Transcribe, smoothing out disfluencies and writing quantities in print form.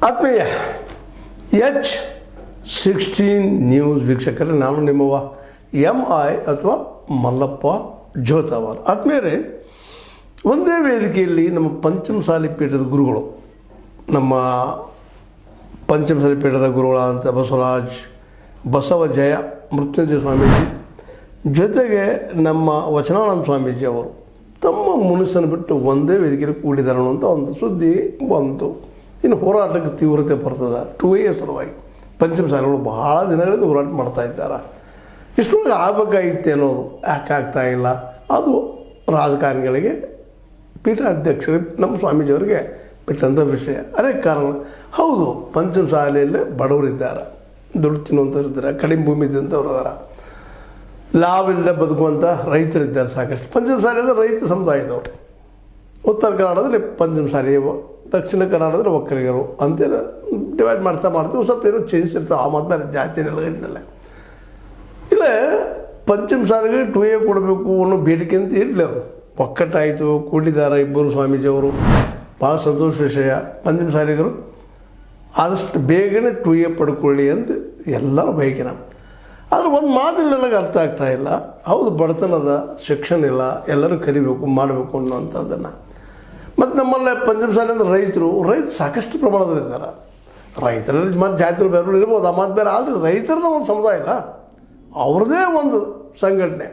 ಆತ್ಮೀಯ H16 news ವೀಕ್ಷಕರೇ, ನಾನು ನಿಮ್ಮವ MI ಅಥವಾ ಮಲ್ಲಪ್ಪ ಜೋತಾವರ್. ಆತ್ಮೀಯರೇ, ಒಂದೇ ವೇದಿಕೆಯಲ್ಲಿ ನಮ್ಮ ಪಂಚಮಸಾಲಿ ಪೀಠದ ಗುರುಗಳು, ನಮ್ಮ ಪಂಚಮಸಾಲಿ ಪೀಠದ ಗುರುಗಳಾದಂಥ ಬಸವರಾಜ್ ಬಸವಜಯ ಮೃತ್ಯುಂಜಯ ಸ್ವಾಮೀಜಿ ಜೊತೆಗೆ ನಮ್ಮ ವಚನಾನಂದ ಸ್ವಾಮೀಜಿ ಅವರು ತಮ್ಮ ಮುನಿಸನ್ನು ಬಿಟ್ಟು ಒಂದೇ ವೇದಿಕೆಯಲ್ಲಿ ಕೂಡಿದ್ದಾರೆ ಅನ್ನುವಂಥ ಒಂದು ಸುದ್ದಿ ಬಂತು. ಇನ್ನು ಹೋರಾಟಕ್ಕೆ ತೀವ್ರತೆ ಬರ್ತದೆ. 2A ಸಲುವಾಗಿ ಪಂಚಮಸಾಲಿಗಳು ಬಹಳ ದಿನಗಳಿಂದ ಹೋರಾಟ ಮಾಡ್ತಾ ಇದ್ದಾರೆ. ಇಷ್ಟೊಳಗೆ ಆಗಬೇಕಾಗಿತ್ತು ಅನ್ನೋದು ಯಾಕೆ ಆಗ್ತಾಯಿಲ್ಲ, ಅದು ರಾಜಕಾರಣಿಗಳಿಗೆ, ಪೀಠಾಧ್ಯಕ್ಷರಿಗೆ, ನಮ್ಮ ಸ್ವಾಮೀಜಿಯವರಿಗೆ ಬಿಟ್ಟಂಥ ವಿಷಯ. ಅನೇಕ ಕಾರಣಗಳು. ಹೌದು, ಪಂಚಮಸಾಲಿಯಲ್ಲೇ ಬಡವರಿದ್ದಾರೆ, ದುಡ್ಡು ತಿನ್ನುವಂಥವ್ರು ಇದ್ದಾರೆ, ಕಡಿಮೆ ಭೂಮಿ ಇದ್ದಂಥವ್ರು ಇದ್ದಾರೆ, ಲಾಭ ಇಲ್ಲದೆ ಬದುಕುವಂಥ ರೈತರಿದ್ದಾರೆ ಸಾಕಷ್ಟು. ಪಂಚಮಸಾಲಿ ಅಂದರೆ ರೈತ ಸಮುದಾಯದವರು. ಉತ್ತರ ಕನ್ನಡದಲ್ಲಿ ಪಂಚಮಸಾಲಿ, ದಕ್ಷಿಣ ಕನ್ನಡದಲ್ಲಿ ಒಕ್ಕಲಿಗರು ಅಂತೇಳಿ ಡಿವೈಡ್ ಮಾಡ್ತೀವಿ. ಸ್ವಲ್ಪ ಏನೋ ಚೇಂಜ್ ಇರ್ತಾವೆ. ಆ ಮಾತ್ರ ಜಾತಿನೆಲ್ಲ ಇಲ್ಲ. ಪಂಚಮಸಾಲಿಗೆ 2A ಕೊಡಬೇಕು ಅನ್ನೋ ಬೇಡಿಕೆ ಅಂತ ಇರಲಿ. ಅವರು ಒಕ್ಕಟ್ಟಾಯಿತು, ಕೂಡಿದ್ದಾರೆ ಇಬ್ಬರು ಸ್ವಾಮೀಜಿಯವರು. ಭಾಳ ಸಂತೋಷ ವಿಷಯ. ಪಂಚಮಸಾಲಿಗರು ಆದಷ್ಟು ಬೇಗನೆ 2A ಪಡ್ಕೊಳ್ಳಿ ಅಂತ ಎಲ್ಲರ ಬಯಕೆ. ಆದರೆ ಒಂದು ಮಾತಿಲ್ಲ, ನನಗೆ ಅರ್ಥ ಆಗ್ತಾಯಿಲ್ಲ. ಹೌದು, ಬಡತನದ ಶಿಕ್ಷಣ ಇಲ್ಲ, ಎಲ್ಲರೂ ಕರಿಬೇಕು, ಮಾಡಬೇಕು ಅನ್ನೋವಂಥದ್ದನ್ನು. ಮತ್ತು ನಮ್ಮಲ್ಲೇ ಪಂಚಮಸಾಲಿ ಅಂದರೆ ರೈತರು ಸಾಕಷ್ಟು ಪ್ರಮಾಣದಲ್ಲಿದ್ದಾರೆ. ರೈತರಲ್ಲಿ ಮತ್ತು ಜಾತಿಗಳು ಬೇರೆ ಇರ್ಬೋದು, ಆ ಮಾತು ಬೇರೆ. ಆದರೆ ರೈತರದ ಒಂದು ಸಮುದಾಯ ಇಲ್ಲ, ಅವ್ರದ್ದೇ ಒಂದು ಸಂಘಟನೆ.